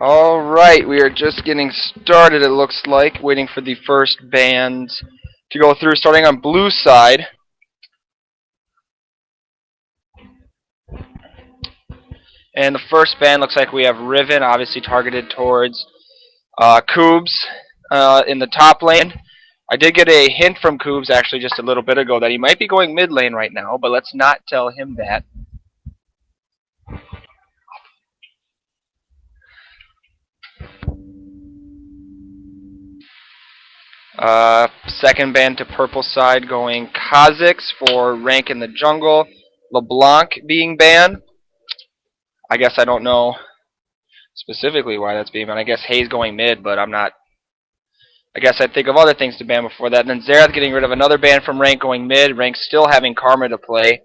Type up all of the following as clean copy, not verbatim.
Alright, we are just getting started, it looks like. Waiting for the first band to go through, starting on blue side. And the first band looks like we have Riven, obviously targeted towards Koobs in the top lane. I did get a hint from Koobs actually just a little bit ago that he might be going mid lane right now, but let's not tell him that. Second band to purple side going Kha'Zix for rank in the jungle. LeBlanc being banned. I guess I don't know specifically why that's being banned. I guess Hayes going mid, but I'm not. I guess I'd think of other things to ban before that. And then Xerath getting rid of another ban from rank going mid. Rank still having Karma to play.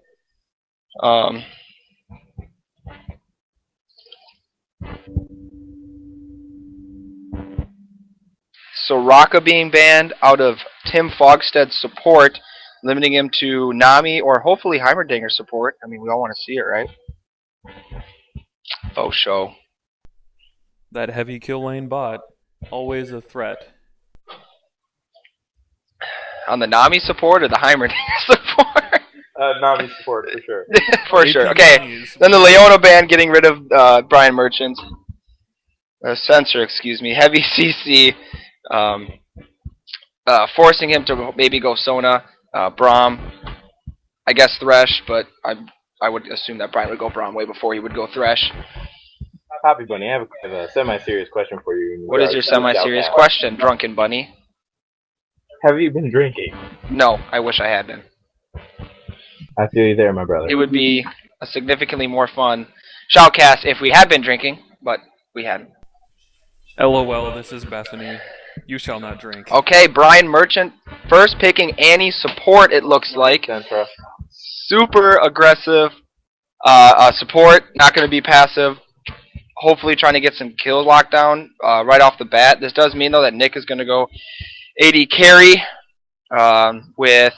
Soraka being banned out of Tim Fogstead's support, limiting him to Nami or hopefully Heimerdinger support. I mean, we all want to see it, right? Faux show. That heavy kill lane bot, always a threat. On the Nami support or the Heimerdinger support? Nami support, for sure. For sure. Okay, then the Leona band getting rid of Brian Merchant. Censor, excuse me. Heavy CC. Forcing him to maybe go Sona, Braum, I guess Thresh, but I would assume that Brian would go Braum way before he would go Thresh. Poppy Bunny, I have a semi-serious question for you. What is your semi-serious question, Drunken Bunny? Have you been drinking? No, I wish I had been. I feel you there, my brother. It would be a significantly more fun shoutcast if we had been drinking, but we hadn't. LOL, this is Bethany. You shall not drink. Okay, Brian Merchant first picking Annie support, it looks like. Centra. Super aggressive support, not going to be passive. Hopefully trying to get some kills locked down right off the bat. This does mean, though, that Nick is going to go AD carry with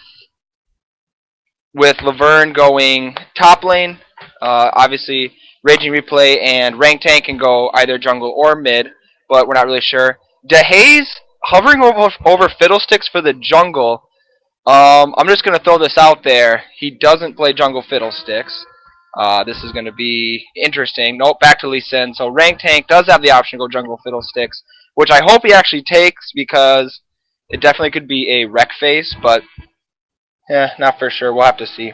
Laverne going top lane. Obviously, Raging Replay and Rank Tank can go either jungle or mid, but we're not really sure. DeHaze hovering over Fiddlesticks for the jungle. I'm just going to throw this out there. He doesn't play jungle Fiddlesticks. This is going to be interesting. Nope, back to Lee Sin. So Rank Tank does have the option to go jungle Fiddlesticks, which I hope he actually takes because it definitely could be a wreck phase, but not for sure. We'll have to see.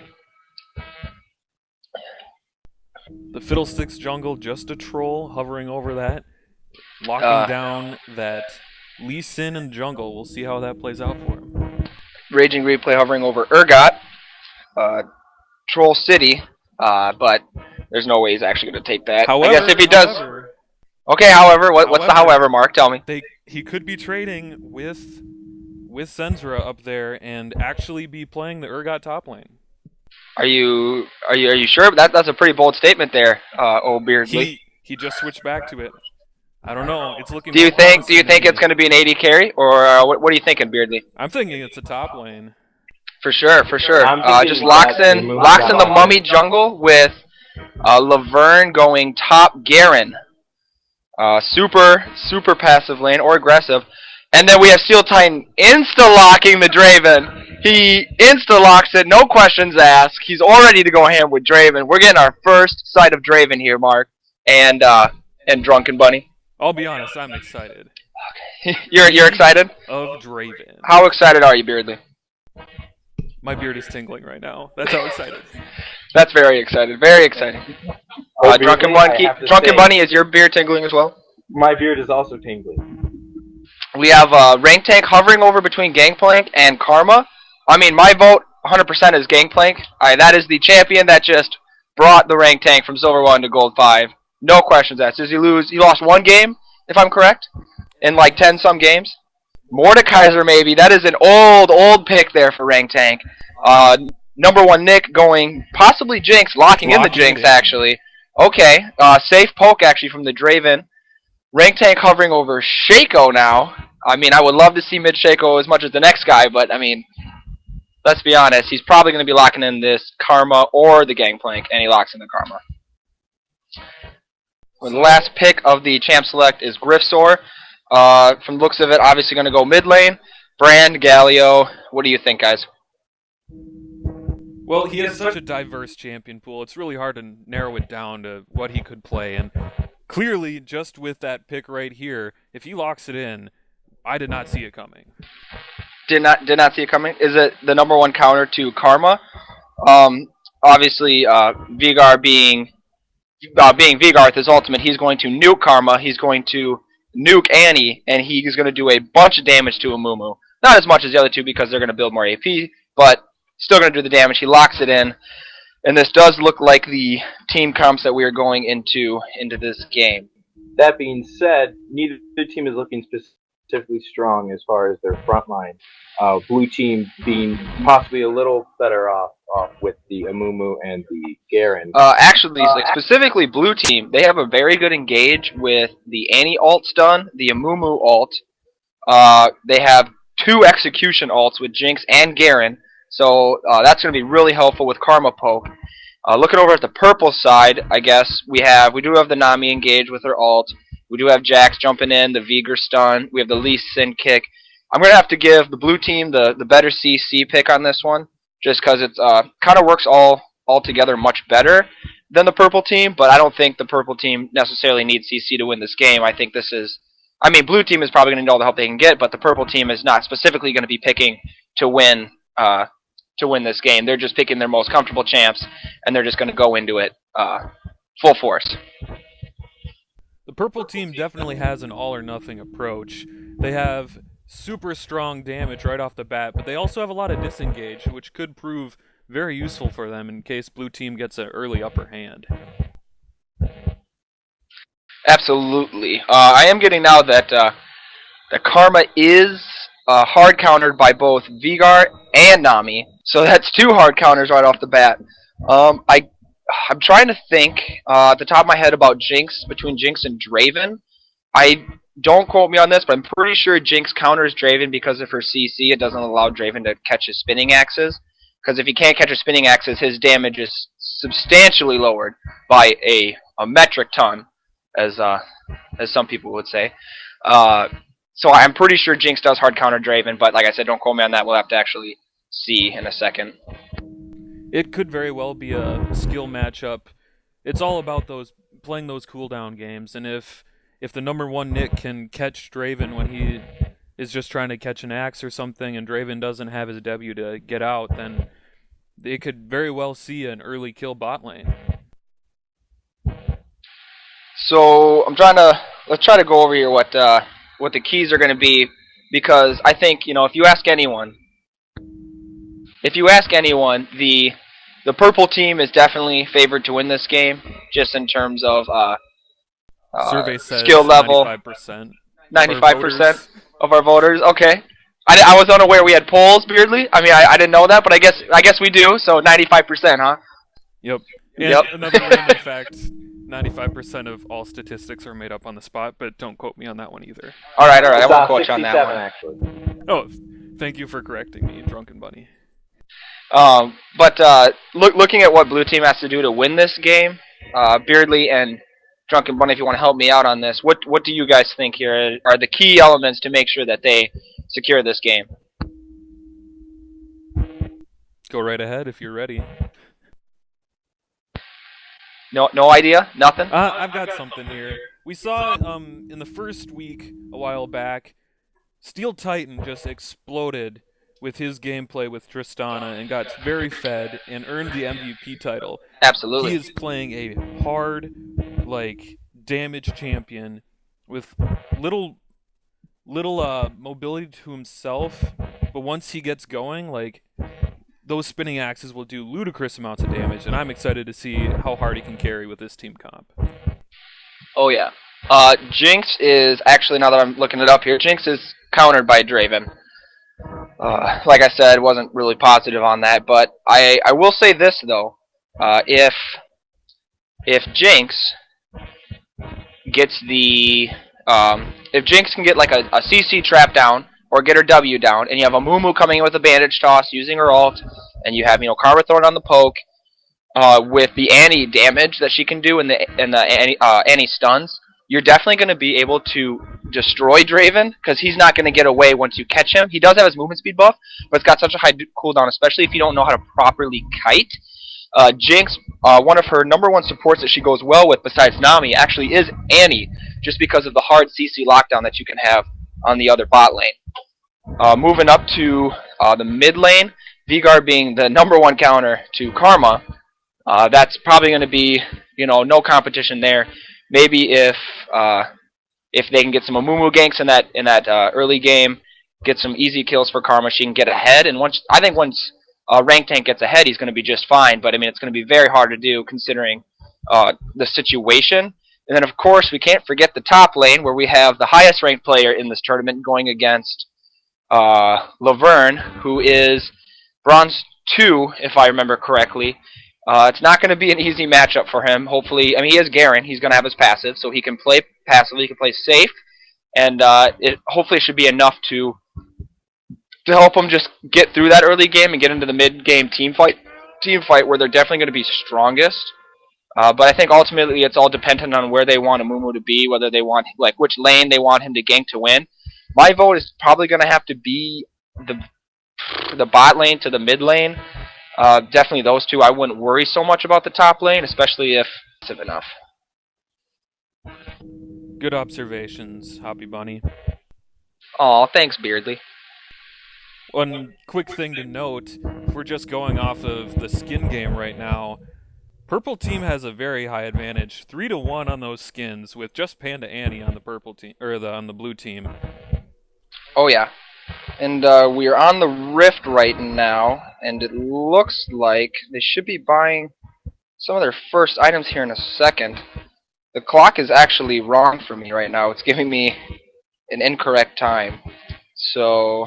The Fiddlesticks jungle, just a troll hovering over that. Locking down that Lee Sin in the jungle. We'll see how that plays out for him. Raging Replay hovering over Urgot. Troll City. But there's no way he's actually going to take that. However, I guess if he does... Okay, however, what's the however, Mark? Tell me. He could be trading with Senzra up there and actually be playing the Urgot top lane. Are you sure? That's a pretty bold statement there, old Beardsley. He just switched back to it. I don't know. It's looking. Do you think it's going to be an AD carry, or what are you thinking, Beardsley? I'm thinking it's a top lane. For sure. Just locks in the Mummy jungle with Laverne going top Garen. Super passive lane or aggressive. And then we have Steel Titan insta-locking the Draven. He insta-locks it, no questions asked. He's all ready to go ham with Draven. We're getting our first sight of Draven here, Mark. And Drunken Bunny. I'll be honest, I'm excited. Okay. You're excited? Of Draven. How excited are you, Beardley? My beard is tingling right now. That's how excited. That's very excited. Very exciting. Drunken Bunny, is your beard tingling as well? My beard is also tingling. We have Rank Tank hovering over between Gangplank and Karma. I mean, my vote 100% is Gangplank. That is the champion that just brought the Rank Tank from Silver 1 to Gold 5. No questions asked. Does he lose? He lost one game, if I'm correct, in like 10-some games. Mordekaiser, maybe. That is an old pick there for Rank Tank. Number 1 Nick going possibly Jinx, locking in the Jinx, actually. Okay, safe poke, actually, from the Draven. Rank Tank hovering over Shaco now. I mean, I would love to see mid Shaco as much as the next guy, but, I mean, let's be honest. He's probably going to be locking in this Karma or the Gangplank, and he locks in the Karma. Well, the last pick of the Champ Select is Griffsaur. From the looks of it, obviously going to go mid lane. Brand, Galio. What do you think, guys? Well, he has such a diverse champion pool. It's really hard to narrow it down to what he could play. And clearly, just with that pick right here, if he locks it in, I did not see it coming. Did not see it coming. Is it the number one counter to Karma? Obviously, Vigar being Vigarth, his ultimate, he's going to nuke Karma. He's going to nuke Annie, and he's going to do a bunch of damage to Amumu. Not as much as the other two because they're going to build more AP, but still going to do the damage. He locks it in, and this does look like the team comps that we are going into this game. That being said, neither team is looking specifically strong as far as their front line. Blue team being possibly a little better off with the Amumu and the Garen. Actually, specifically blue team, they have a very good engage with the Annie ult stun, the Amumu ult. They have 2 execution ults with Jinx and Garen, so that's going to be really helpful with Karma poke. Looking over at the purple side, I guess we do have the Nami engage with her ult. We do have Jax jumping in, the Vigar stun. We have the Lee Sin kick. I'm going to have to give the blue team the better CC pick on this one, just because it kind of works all together much better than the purple team, but I don't think the purple team necessarily needs CC to win this game. I think blue team is probably going to need all the help they can get, but the purple team is not specifically going to be picking to win this game. They're just picking their most comfortable champs, and they're just going to go into it full force. The purple team definitely has an all-or-nothing approach. They have super strong damage right off the bat, but they also have a lot of disengage, which could prove very useful for them in case blue team gets an early upper hand. Absolutely. I am getting now that the Karma is hard countered by both Vigar and Nami, so that's 2 hard counters right off the bat. I'm trying to think at the top of my head about Jinx, between Jinx and Draven. Don't quote me on this, but I'm pretty sure Jinx counters Draven because of her CC. It doesn't allow Draven to catch his spinning axes. Because if he can't catch his spinning axes, his damage is substantially lowered by a metric ton, as some people would say. So I'm pretty sure Jinx does hard counter Draven, but like I said, don't quote me on that. We'll have to actually see in a second. It could very well be a skill matchup. It's all about playing those cooldown games, and if the number 1 Nick can catch Draven when he is just trying to catch an axe or something and Draven doesn't have his W to get out, then they could very well see an early kill bot lane. So let's try to go over here what the keys are going to be, because I think, if you ask anyone, the purple team is definitely favored to win this game, just in terms of Survey says skill level. 95%. 95% of our voters. Okay, I was unaware we had polls, Beardley. I mean, I didn't know that, but I guess we do. So 95%, huh? Yep. And another random fact: 95% of all statistics are made up on the spot, but don't quote me on that one either. All right. I won't quote you on that one. Actually. Oh, thank you for correcting me, Drunken Bunny. But looking at what blue team has to do to win this game, Beardley and Drunken Bunny, if you want to help me out on this, what do you guys think here are the key elements to make sure that they secure this game? Go right ahead if you're ready. No idea? Nothing? I've got something here. We saw in the first week a while back, Steel Titan just exploded with his gameplay with Tristana and got very fed and earned the MVP title. Absolutely. He is playing a hard, damage champion with little mobility to himself, but once he gets going, those spinning axes will do ludicrous amounts of damage, and I'm excited to see how hard he can carry with this team comp. Oh yeah. Jinx is actually, now that I'm looking it up here, Jinx is countered by Draven. Like I said, wasn't really positive on that, but I will say this though, if Jinx gets if Jinx can get a CC trap down or get her W down, and you have a Mumu coming in with a bandage toss using her ult, and you have Karma throwing on the poke, with the Annie damage that she can do and the Annie stuns, you're definitely going to be able to destroy Draven, because he's not going to get away once you catch him. He does have his movement speed buff, but it's got such a high cooldown, especially if you don't know how to properly kite. Jinx, one of her #1 supports that she goes well with, besides Nami, actually is Annie, just because of the hard CC lockdown that you can have on the other bot lane. Moving up to the mid lane, Veigar being the #1 counter to Karma, that's probably going to be, no competition there. Maybe if they can get some Amumu ganks in that early game, get some easy kills for Karma, she can get ahead. And once Rank Tank gets ahead, he's going to be just fine. But I mean, it's going to be very hard to do considering the situation. And then of course we can't forget the top lane, where we have the highest ranked player in this tournament going against Laverne, who is Bronze 2, if I remember correctly. It's not going to be an easy matchup for him. Hopefully, I mean, he is Garen. He's going to have his passive, so he can play passively. He can play safe, and hopefully it should be enough to help him just get through that early game and get into the mid-game team fight where they're definitely going to be strongest. But I think ultimately it's all dependent on where they want Amumu to be, whether they want which lane they want him to gank to win. My vote is probably going to have to be the bot lane to the mid lane. Definitely those two. I wouldn't worry so much about the top lane, especially if it's enough. Good observations, Hoppy Bunny. Aw, thanks, Beardly. One quick thing to note, if we're just going off of the skin game right now, Purple team has a very high advantage, 3-1 on those skins, with just Panda Annie on the purple team on the blue team. Oh yeah. And we are on the Rift right now, and it looks like they should be buying some of their first items here in a second. The clock is actually wrong for me right now. It's giving me an incorrect time. So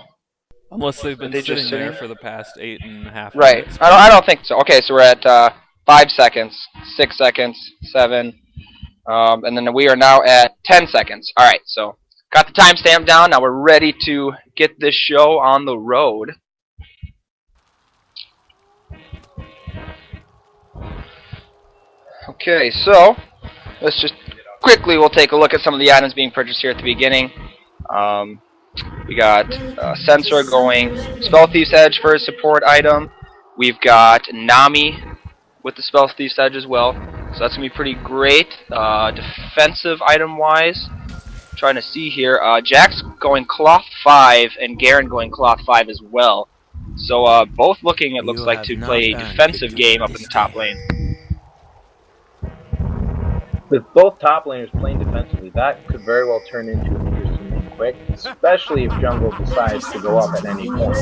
unless they've been sitting there for the past 8.5 right. minutes. I don't think so. Okay, so we're at 5 seconds, 6 seconds, 7, and then we are now at 10 seconds. All right, so got the timestamp down. Now we're ready to get this show on the road. Okay, so let's just quickly, we'll take a look at some of the items being purchased here at the beginning. We got Sensor going Spell Thief's Edge for his support item. We've got Nami with the Spell Thief's Edge as well. So that's going to be pretty great. Defensive item-wise, trying to see here. Jack's going Cloth 5 and Garen going Cloth 5 as well. So both looking, it looks like, to play a defensive game up in the top lane. With both top laners playing defensively, that could very well turn into an interesting game quick, especially if jungle decides to go up at any point.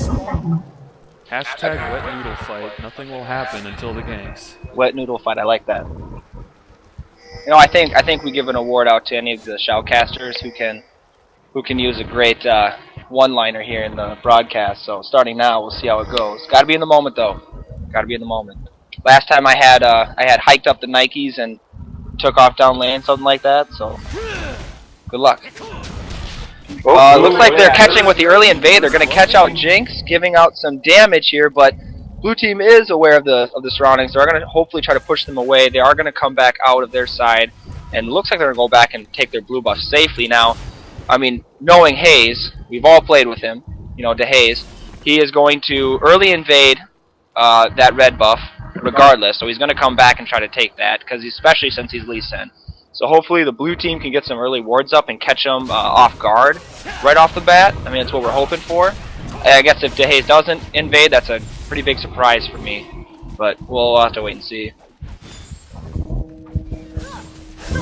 Hashtag wet noodle fight. Nothing will happen until the ganks. Wet noodle fight, I like that. You know, I think we give an award out to any of the shoutcasters who can use a great one-liner here in the broadcast. So starting now, we'll see how it goes. Got to be in the moment though. Got to be in the moment. Last time I had hiked up the Nikes and took off down lane, something like that. So good luck. Looks like they're catching with the early invade. They're going to catch out Jinx, giving out some damage here, but blue team is aware of the surroundings. They're going to hopefully try to push them away. They are going to come back out of their side, and it looks like they're going to go back and take their blue buff safely. Now, I mean, knowing Hayes, we've all played with him, you know, DeHaze, he is going to early invade that red buff regardless, so he's going to come back and try to take that, because especially since he's Lee Sin. So hopefully the blue team can get some early wards up and catch them off guard right off the bat. I mean, that's what we're hoping for. I guess if DeHaze doesn't invade, that's a pretty big surprise for me. But we'll have to wait and see.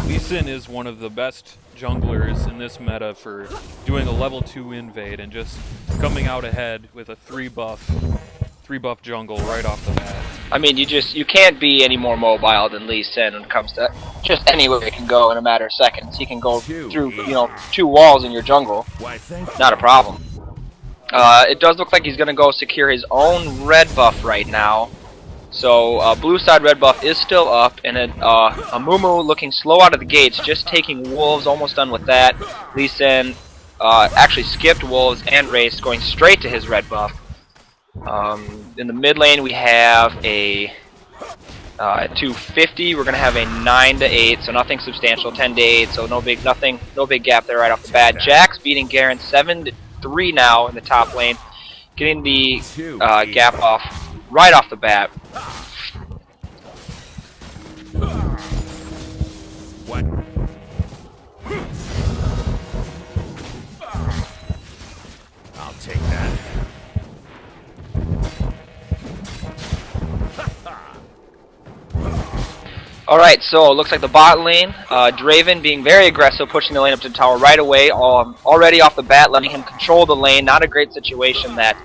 Lee Sin is one of the best junglers in this meta for doing a level 2 invade and just coming out ahead with a 3 buff jungle right off the bat. I mean, you can't be any more mobile than Lee Sin when it comes to just anywhere he can go in a matter of seconds. He can go through, 2 walls in your jungle. Not a problem. It does look like he's going to go secure his own red buff right now. So blue side red buff is still up, and Amumu looking slow out of the gates, just taking wolves, almost done with that. Lee Sin actually skipped wolves and raced, going straight to his red buff. In the mid lane we have a At 250, we're gonna have a 9 to 8, so nothing substantial. 10 to 8, so no big gap there right off the bat. Jax beating Garen 7 to 3 now in the top lane, getting the gap off right off the bat. What? I'll take that. Alright, so it looks like the bot lane, Draven being very aggressive, pushing the lane up to the tower right away, already off the bat, letting him control the lane. Not a great situation that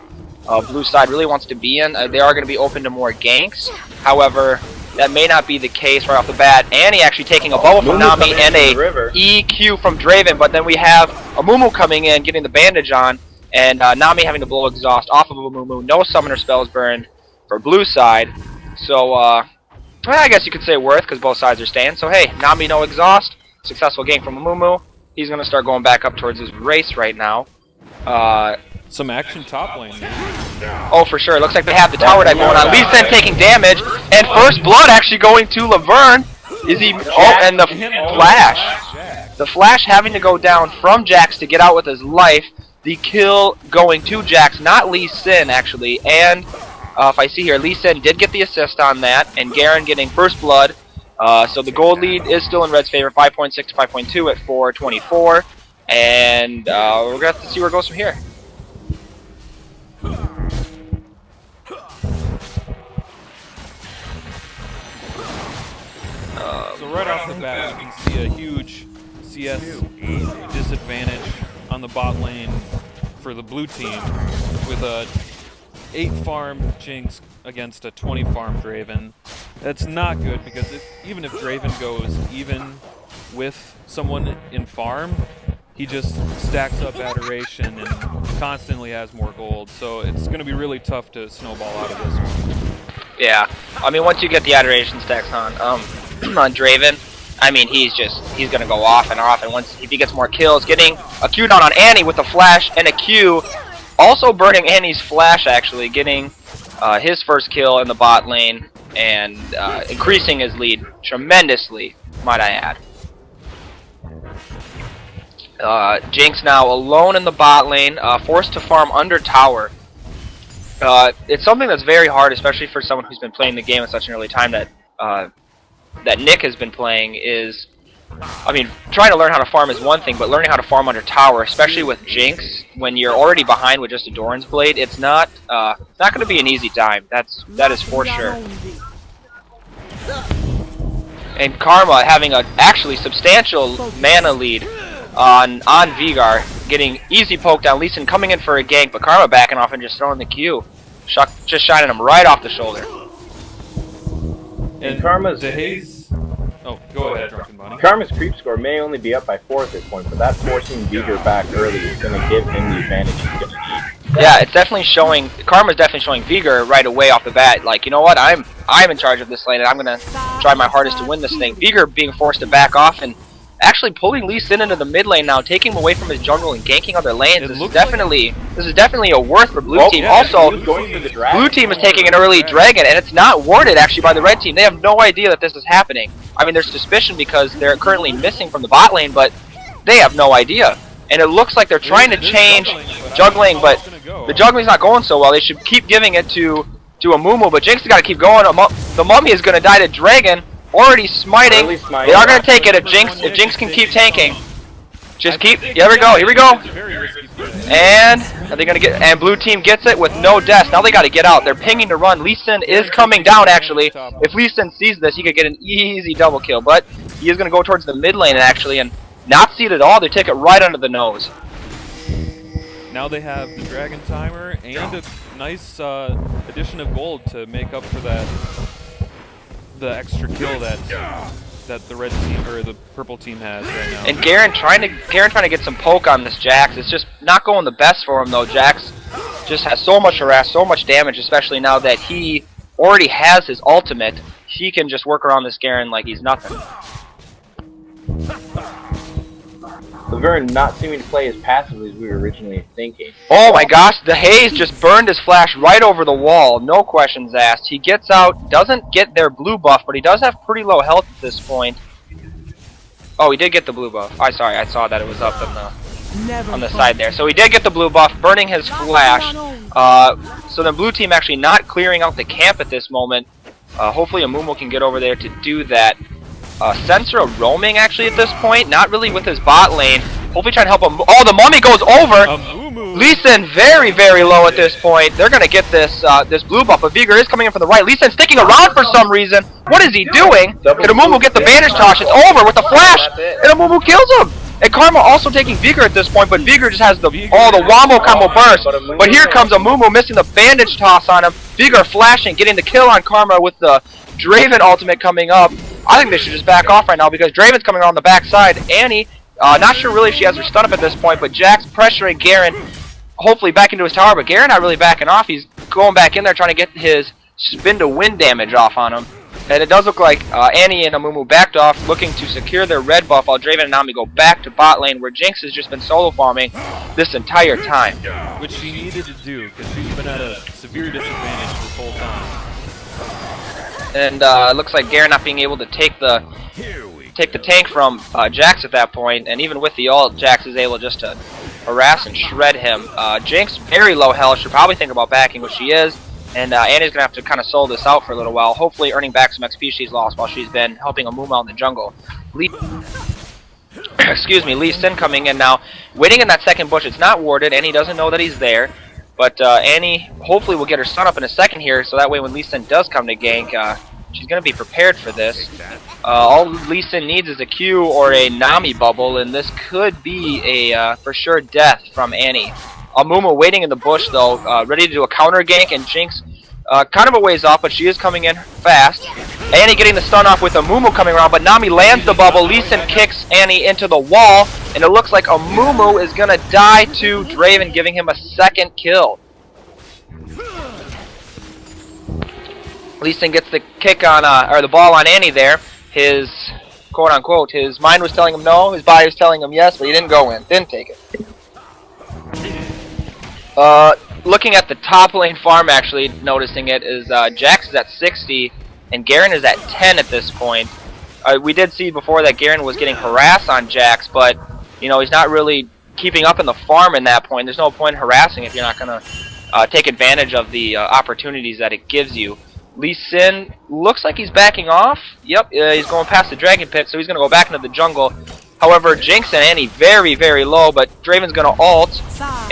blue side really wants to be in. They are going to be open to more ganks. However, that may not be the case right off the bat. Annie actually taking a bubble from Nami and a EQ from Draven, but then we have Amumu coming in, getting the bandage on, and Nami having to blow exhaust off of Amumu. No summoner spells burned for blue side. So, well, I guess you could say worth, because both sides are staying. So hey, Nami no exhaust, successful gank from Amumu. He's going to start going back up towards his race right now. Some action top lane. Oh, for sure. It looks like they have the tower dive going on. Lee Sin taking damage, and first blood actually going to Laverne. Is he? Oh, and the flash. The flash having to go down from Jax to get out with his life. The kill going to Jax, not Lee Sin actually. And if I see here, Lee Sin did get the assist on that, and Garen getting first blood. So the gold lead is still in Red's favor, 5.6 to 5.2 at 4:24, and we're gonna have to see where it goes from here. So right off the bat, you can see a huge CS disadvantage on the bot lane for the blue team with a 8 farm Jinx against a 20 farm Draven. That's not good because even if Draven goes even with someone in farm, he just stacks up adoration and constantly has more gold. So it's going to be really tough to snowball out of this one. Yeah, I mean once you get the adoration stacks on on Draven, I mean he's gonna go off, and if he gets more kills, getting a Q down on Annie with a flash and a Q. Also burning Annie's flash, actually, getting his first kill in the bot lane and increasing his lead tremendously, might I add. Jinx now alone in the bot lane, forced to farm under tower. It's something that's very hard, especially for someone who's been playing the game at such an early time that Nick has been playing. Is, I mean, trying to learn how to farm is one thing, but learning how to farm under tower, especially with Jinx, when you're already behind with just a Doran's Blade, it's not going to be an easy time. That is for sure. And Karma having a actually substantial mana lead on Vigar, getting easy poke down. Lee Sin coming in for a gank, but Karma backing off and just throwing the Q, just shining him right off the shoulder. And Karma's Oh, go ahead, Drunken Bunny. Karma's creep score may only be up by 4 at this point, but that forcing Vigar back early is going to give him the advantage he's going to need. Yeah, it's definitely showing. Karma's definitely showing Vigar right away off the bat. Like, you know what? I'm in charge of this lane, and I'm going to try my hardest to win this thing. Vigar being forced to back off and actually pulling Lee Sin into the mid lane now, taking him away from his jungle and ganking other lanes. This is definitely a worth for blue team. Yeah, also, blue team is taking an early dragon, and it's not warded actually by the red team. They have no idea that this is happening. I mean, there's suspicion because they're currently missing from the bot lane, but they have no idea. And it looks like they're trying to change juggling, but the juggling's not going so well. They should keep giving it to Amumu, but Jinx has got to keep going. The mummy is going to die to Dragon. Already smiting. They are going to take it if Jinx can keep tanking. Just keep. Here we go. Here we go. And are they going to get? And blue team gets it with no deaths. Now they got to get out. They're pinging to run. Lee Sin is coming down. Actually, if Lee Sin sees this, he could get an easy double kill. But he is going to go towards the mid lane actually, and not see it at all. They take it right under the nose. Now they have the Dragon Timer and a nice addition of gold to make up for the extra kill that the red team or the purple team has right now. And Garen trying to get some poke on this Jax. It's just not going the best for him though. Jax just has so much harass, so much damage, especially now that he already has his ultimate. He can just work around this Garen like he's nothing. Laverne not seeming to play as passively as we were originally thinking. Oh my gosh, the haze just burned his flash right over the wall. No questions asked. He gets out, doesn't get their blue buff, but he does have pretty low health at this point. Oh, he did get the blue buff. Sorry, I saw that it was up on the side there. So he did get the blue buff, burning his flash. So the blue team actually not clearing out the camp at this moment. Hopefully Amumu can get over there to do that. Sensor roaming actually at this point, not really with his bot lane. Hopefully trying to help him. Oh, the mummy goes over! Lee Sin very, very low at this point. They're going to get this this blue buff, but Vigor is coming in from the right. Lee Sin sticking around for some reason. What is he doing? Can Amumu get the bandage toss? It's over with the flash, and Amumu kills him! And Karma also taking Vigor at this point, but Vigor just has the wombo combo burst. But here comes Amumu missing the bandage toss on him. Vigor flashing, getting the kill on Karma with the Draven ultimate coming up. I think they should just back off right now because Draven's coming around the backside. Annie, not sure really if she has her stun up at this point, but Jack's pressuring Garen, hopefully back into his tower, but Garen not really backing off. He's going back in there trying to get his spin to win damage off on him. And it does look like Annie and Amumu backed off, looking to secure their red buff, while Draven and Nami go back to bot lane, where Jinx has just been solo farming this entire time. Which she needed to do, because she's been at a severe disadvantage this whole time. And it looks like Garen not being able to take the tank from Jax at that point, and even with the ult, Jax is able just to harass and shred him. Jinx, very low health, should probably think about backing, which she is. And Annie's going to have to kind of solo this out for a little while, hopefully earning back some XP she's lost while she's been helping Amumu out in the jungle. Excuse me, Lee Sin coming in now, waiting in that second bush. It's not warded, Annie doesn't know that he's there. But Annie hopefully will get her stun up in a second here, so that way when Lee Sin does come to gank, she's going to be prepared for this. All Lee Sin needs is a Q or a Nami bubble, and this could be a for sure death from Annie. Amumu waiting in the bush though, ready to do a counter gank, and Jinx kind of a ways off, but she is coming in fast. Annie getting the stun off with Amumu coming around, but Nami lands the bubble. Lee Sin kicks Annie into the wall, and it looks like Amumu is going to die to Draven, giving him a second kill. Lee Sin gets the kick on, or the ball on Annie there. His, quote-unquote, his mind was telling him no, his body was telling him yes, but he didn't go in, didn't take it. Looking at the top lane farm, actually noticing it, is Jax is at 60 and Garen is at 10 at this point. We did see before that Garen was getting harassed on Jax, but you know, he's not really keeping up in the farm in that point. There's no point in harassing if you're not going to take advantage of the opportunities that it gives you. Lee Sin looks like he's backing off. Yep, he's going past the Dragon Pit, so he's going to go back into the jungle. However, Jinx and Annie very, very low, but Draven's going to ult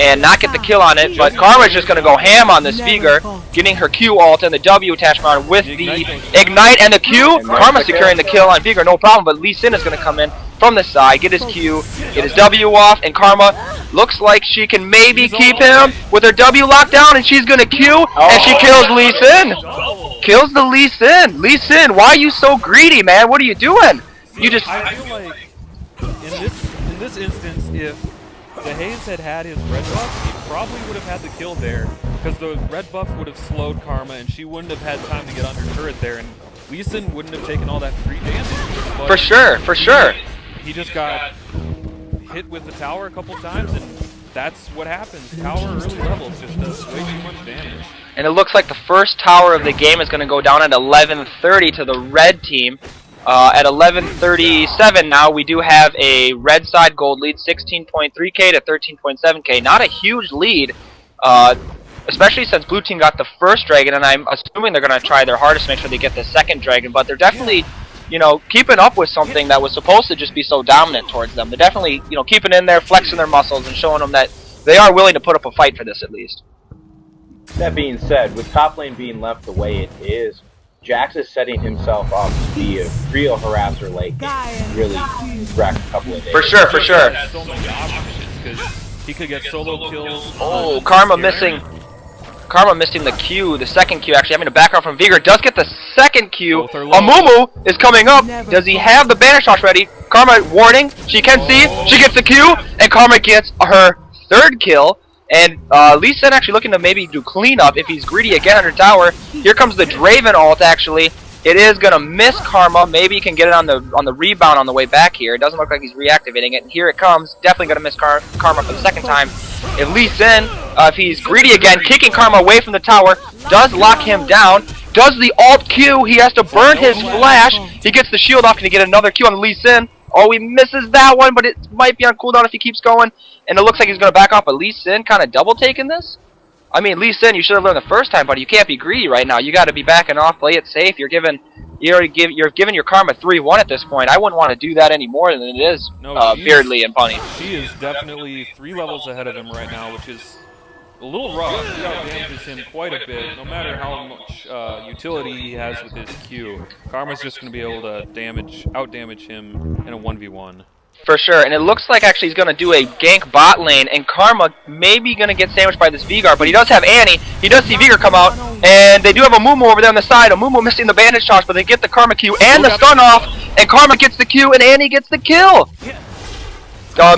and not get the kill on it. But Karma's just going to go ham on this Vigor, getting her Q ult and the W attachment on with the Ignite and the Q. Karma securing the kill on Vigor, no problem, but Lee Sin is going to come in from the side, get his Q, get his W off, and Karma looks like she can maybe keep him with her W locked down, and she's going to Q, and she kills Lee Sin. Kills the Lee Sin. Lee Sin, why are you so greedy, man? What are you doing? You just... I feel like in this instance, if the Haze had his red buff, he probably would have had the kill there, because the red buff would have slowed Karma, and she wouldn't have had time to get under turret there, and Lee Sin wouldn't have taken all that free damage. But for sure, for sure. He just got hit with the tower a couple times, and that's what happens. Tower early levels just does way too much damage. And it looks like the first tower of the game is going to go down at 11:30 to the red team. At 11:37 now, we do have a red side gold lead, 16.3k to 13.7k. Not a huge lead, especially since blue team got the first dragon, and I'm assuming they're going to try their hardest to make sure they get the second dragon, but they're definitely, you know, keeping up with something that was supposed to just be so dominant towards them. They're definitely, you know, keeping in there, flexing their muscles, and showing them that they are willing to put up a fight for this at least. That being said, with top lane being left the way it is, Jax is setting himself up to be a real harasser late game. Really wreck a couple of days. For sure, for sure. So many options, because he could get solo kills. Oh, Karma missing the Q, the second Q, actually having to back off from Vigor. Does get the second Q. Amumu is coming up. Does he have the banish toss ready? Karma warning. She can see. She gets the Q, and Karma gets her third kill. And Lee Sin actually looking to maybe do cleanup if he's greedy again under tower. Here comes the Draven ult actually. It is gonna miss Karma. Maybe he can get it on the rebound on the way back here. It doesn't look like he's reactivating it. And here it comes. Definitely gonna miss Karma for the second time. If Lee Sin, if he's greedy again, kicking Karma away from the tower, does lock him down. Does the alt Q. He has to burn his flash. He gets the shield off. Can he get another Q on Lee Sin? Oh, he misses that one, but it might be on cooldown if he keeps going. And it looks like he's gonna back off. But Lee Sin kind of double taking this. I mean, Lee Sin, you should have learned the first time, buddy. You can't be greedy right now. You got to be backing off, play it safe. You're giving your Karma 3-1 at this point. I wouldn't want to do that any more than it is. No, Beardly and Bunny. She is definitely 3 levels ahead of him right now, which is a little rough. He outdamages him quite a bit, no matter how much utility he has with his Q. Karma's just going to be able to outdamage him in a 1v1. For sure, and it looks like actually he's going to do a gank bot lane, and Karma may be going to get sandwiched by this Veigar, but he does have Annie. He does see Veigar come out, and they do have a Mumu over there on the side. A Mumu missing the bandage toss, but they get the Karma Q and the stun off, and Karma gets the Q, and Annie gets the kill.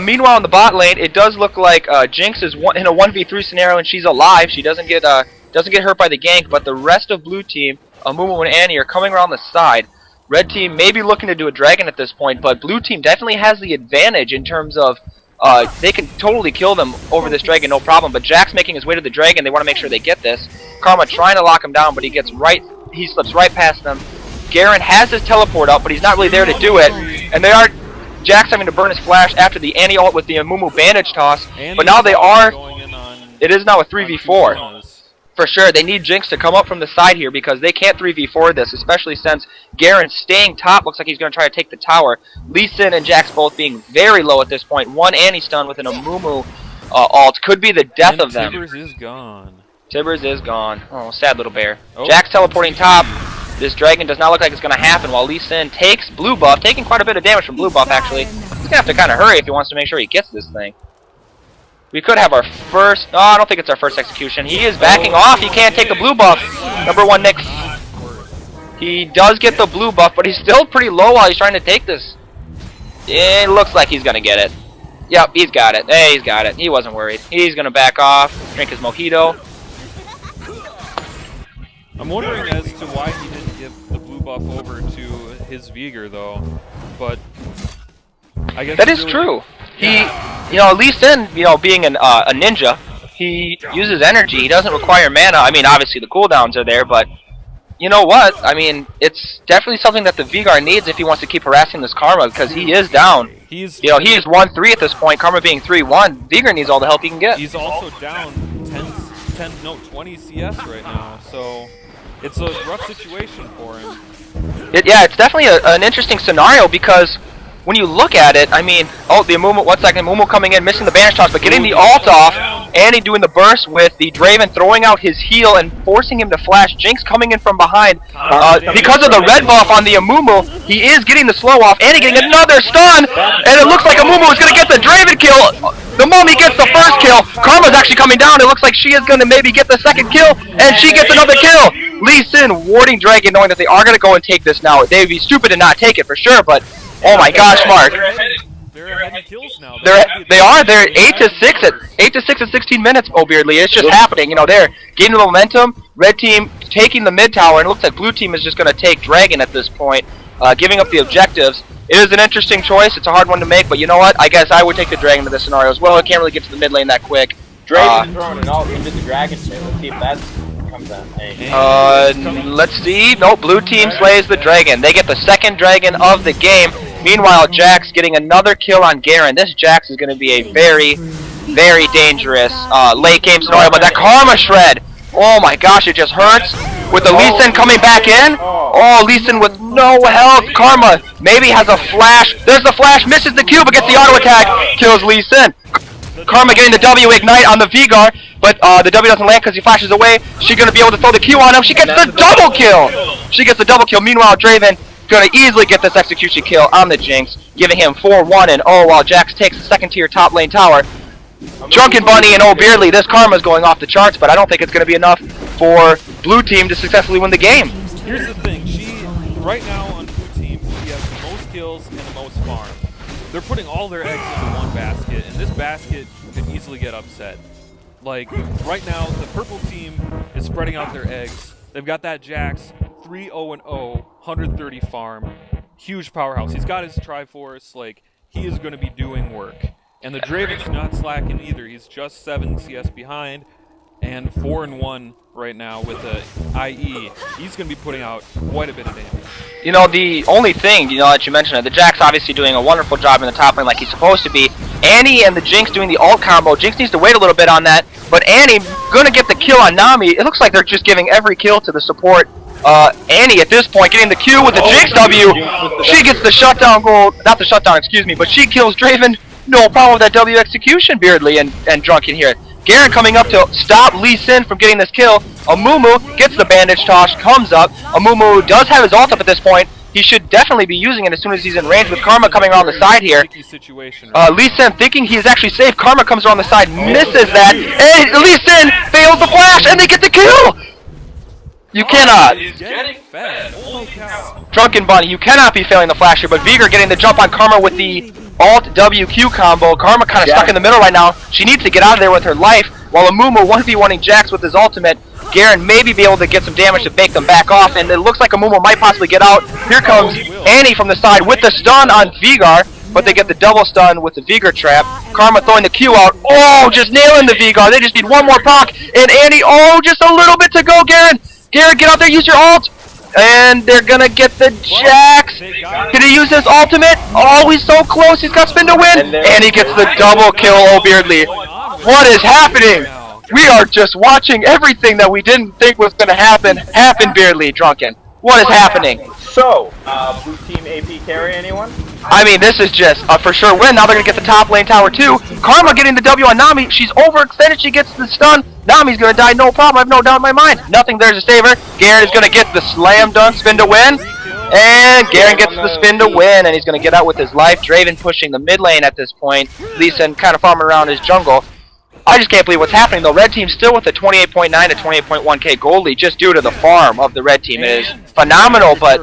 Meanwhile, in the bot lane, it does look like Jinx is in a 1v3 scenario, and she's alive. She doesn't get hurt by the gank, but the rest of blue team, Mumu and Annie, are coming around the side. Red team may be looking to do a dragon at this point, but blue team definitely has the advantage in terms of they can totally kill them over this dragon, no problem. But Jack's making his way to the dragon. They want to make sure they get this. Karma trying to lock him down, but he slips right past them. Garen has his teleport up, but he's not really there to do it. And Jack's having to burn his flash after the Annie ult with the Mumu bandage toss. But now it is now a 3v4. For sure, they need Jinx to come up from the side here because they can't 3v4 this, especially since Garen's staying top. Looks like he's going to try to take the tower. Lee Sin and Jax both being very low at this point. One Annie stun with an Amumu ult could be the death of them. Tibbers is gone. Tibbers is gone. Oh, sad little bear. Jax teleporting top. This dragon does not look like it's going to happen while Lee Sin takes blue buff, taking quite a bit of damage from blue buff actually. He's going to have to kind of hurry if he wants to make sure he gets this thing. We could have our first... No, I don't think it's our first execution. He is backing off. He can't take the blue buff. Number 1, Nick. He does get the blue buff, but he's still pretty low while he's trying to take this. It looks like he's going to get it. Yep, he's got it. Hey, he's got it. He wasn't worried. He's going to back off, drink his mojito. I'm wondering as to why he didn't give the blue buff over to his Veigar, though. But I guess that is true. Lee Sin, being a ninja, he uses energy. He doesn't require mana. I mean, obviously the cooldowns are there, but you know what? I mean, it's definitely something that the Veigar needs if he wants to keep harassing this Karma because he is down. He is 1-3 at this point. Karma being 3-1. Veigar needs all the help he can get. He's also down 20 CS right now, so it's a rough situation for him. It's definitely an interesting scenario because when you look at it, I mean, the Amumu, 1 second, Mumu coming in, missing the bandage toss, but getting the ult off, Annie doing the burst with the Draven throwing out his heal and forcing him to flash. Jinx coming in from behind. Because of the red buff on the Amumu, he is getting the slow off. Annie getting another stun, and it looks like Amumu is going to get the Draven kill. The moment he gets the first kill, Karma's actually coming down. It looks like she is going to maybe get the second kill, and she gets another kill. Lee Sin warding Dragon, knowing that they are going to go and take this now. They would be stupid to not take it for sure, but oh my gosh, Mark. They're ahead in kills now. They're 8 to 6 at 16 minutes, oh Beardly. It's just happening. They're gaining the momentum. Red team taking the mid tower, and it looks like blue team is just going to take Dragon at this point, giving up the objectives. It is an interesting choice. It's a hard one to make, but you know what? I guess I would take the Dragon to this scenario as well. I can't really get to the mid lane that quick. Dragon throwing an ult into the Dragon pit. Let's see if that's... Let's see. Nope, blue team slays the dragon. They get the second dragon of the game. Meanwhile, Jax getting another kill on Garen. This Jax is going to be a very, very dangerous late game scenario. But that Karma shred, oh my gosh, it just hurts. With the Lee Sin coming back in. Oh, Lee Sin with no health. Karma maybe has a flash. There's the flash, misses the Q, but gets the auto attack. Kills Lee Sin. Karma getting the W ignite on the Veigar, but the W doesn't land because he flashes away. She's going to be able to throw the Q on him. She gets the double kill! She gets the double kill. Meanwhile, Draven going to easily get this execution kill on the Jinx, giving him 4-1 and 0 while Jax takes the second tier top lane tower. Drunken Bunny and Beardly, this Karma is going off the charts, but I don't think it's going to be enough for blue team to successfully win the game. Here's the thing. Right now on blue team, she has the most kills and the most farm. They're putting all their eggs into one basket, and this basket could easily get upset. Like, right now, the purple team is spreading out their eggs. They've got that Jax 3-0-0 130 farm, huge powerhouse. He's got his Triforce, like, he is going to be doing work. And the Draven's not slacking either. He's just 7 CS behind and 4-1 right now with the IE. He's going to be putting out quite a bit of damage. You know, the only thing, you know, that you mentioned it, the Jack's obviously doing a wonderful job in the top lane like he's supposed to be. Annie and the Jinx doing the ult combo. Jinx needs to wait a little bit on that, but Annie gonna get the kill on Nami. It looks like they're just giving every kill to the support. Annie at this point getting the Q with the Jinx W. She gets the shutdown goal, not the shutdown, excuse me, but she kills Draven. No problem with that W execution, Beardly and Drunken here. Garen coming up to stop Lee Sin from getting this kill. Amumu gets the bandage toss, comes up. Amumu does have his ult up at this point. He should definitely be using it as soon as he's in range with Karma coming around the side here. Lee Sin thinking he is actually safe. Karma comes around the side, misses that. And Lee Sin fails the flash and they get the kill! You cannot. He's getting fed. Holy cow. Drunken Bunny, you cannot be failing the flash here, but Vigor getting the jump on Karma with the Alt WQ combo. Karma kind of stuck in the middle right now. She needs to get out of there with her life, while Amumu 1v1ing Jax with his ultimate. Garen maybe be able to get some damage to bake them back off, and it looks like Amumu might possibly get out. Here comes Annie from the side with the stun on Vigar, but they get the double stun with the Vigor trap. Karma throwing the Q out. Oh, just nailing the Vigar. They just need one more proc, and Annie, oh, just a little bit to go, Garen. Garen, get out there, use your ult. And they're gonna get the Jax. Can he use his ultimate? Oh, he's so close. He's got spin to win. And he gets the double kill, oh Beardly. What is happening? We are just watching everything that we didn't think was gonna happen, Beardly, Drunken. What is happening? So, blue team AP carry anyone? I mean, this is just a for sure win. Now they're going to get the top lane tower too. Karma getting the W on Nami. She's overextended. She gets the stun. Nami's going to die, no problem. I have no doubt in my mind. Nothing there to save her. Garen is going to get the slam dunk spin to win. And Garen gets the spin to win, and he's going to get out with his life. Draven pushing the mid lane at this point. Lee Sin kind of farming around his jungle. I just can't believe what's happening though. Red team's still with a 28.9 to 28.1k gold lead just due to the farm of the red team. It is phenomenal, but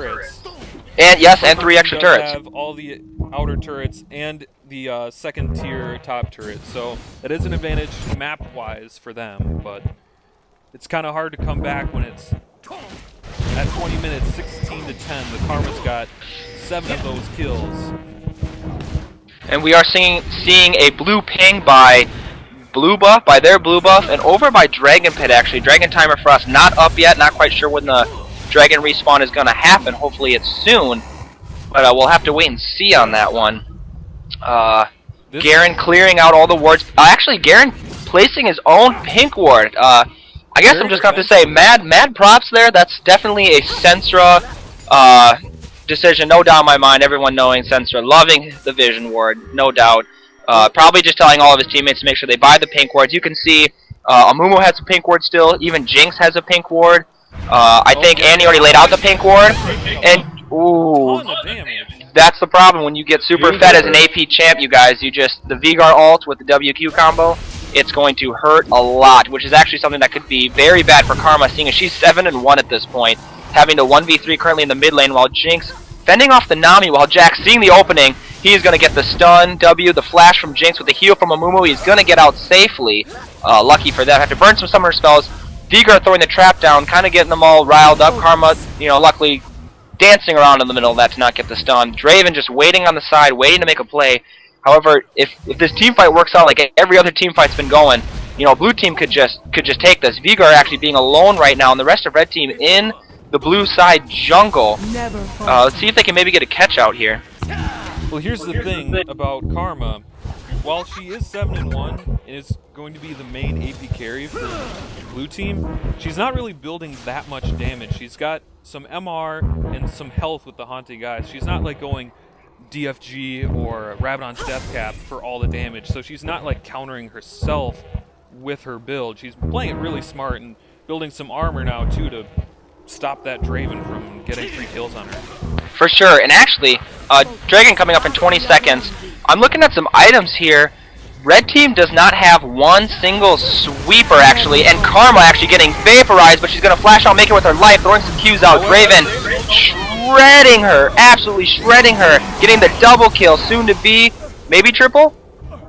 and 3 extra turrets. Have all the outer turrets and the second tier top turret, so that is an advantage map wise for them, but it's kind of hard to come back when it's at 20 minutes 16 to 10. The Karma's got 7 of those kills, and we are seeing a blue ping by blue buff, by their blue buff, and over by Dragon Pit actually. Dragon timer for us not up yet, not quite sure when the Dragon respawn is going to happen. Hopefully it's soon, but we'll have to wait and see on that one. Garen clearing out all the wards. Actually, Garen placing his own pink ward. I guess I'm just going to have to say mad props there. That's definitely a Sensra decision, no doubt in my mind. Everyone knowing Sensra, loving the Vision ward, no doubt. Probably just telling all of his teammates to make sure they buy the pink wards. You can see Amumu has a pink ward still. Even Jinx has a pink ward. I think Annie already laid out the pink ward. And, ooh, that's the problem when you get super fed as an AP champ, you guys. You just, the Vigar ult with the WQ combo, it's going to hurt a lot, which is actually something that could be very bad for Karma, seeing as she's 7-1 at this point, having the 1v3 currently in the mid lane, while Jinx fending off the Nami, while Jax seeing the opening. He's going to get the stun, W, the flash from Jinx with the heal from Amumu. He's going to get out safely. Lucky for that. Have to burn some summoner spells. Vigar throwing the trap down, kind of getting them all riled up. Karma, you know, luckily dancing around in the middle of that to not get the stun. Draven just waiting on the side, waiting to make a play. However, if this team fight works out like every other team fight's been going, you know, blue team could just take this. Vigar actually being alone right now, and the rest of red team in the blue side jungle. Let's see if they can maybe get a catch out here. Well, here's the thing about Karma. While she is 7-1 and is going to be the main AP carry for the blue team, she's not really building that much damage. She's got some MR and some health with the Haunted guys. She's not like going DFG or Rabadon's Death Cap for all the damage, so she's not like countering herself with her build. She's playing it really smart and building some armor now too to stop that Draven from getting 3 kills on her. For sure, and actually, Dragon coming up in 20 seconds. I'm looking at some items here. Red team does not have one single sweeper, actually, and Karma actually getting vaporized, but she's going to flash out, make it with her life, throwing some Qs out. Draven shredding her, absolutely shredding her, getting the double kill, soon to be, maybe triple?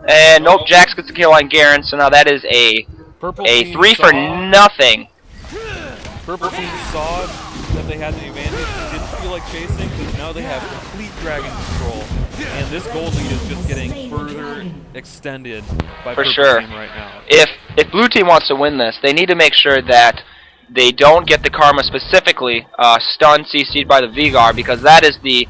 And nope, Jax gets the kill on Garen, so now that is a 3 for nothing. Purple team saw that they had the advantage. It didn't feel like chasing because now they have complete dragon control, and this gold lead is just getting further extended by For Purple sure. Team right now. If Blue Team wants to win this, they need to make sure that they don't get the Karma specifically stunned, CC'd by the Vigar, because that is the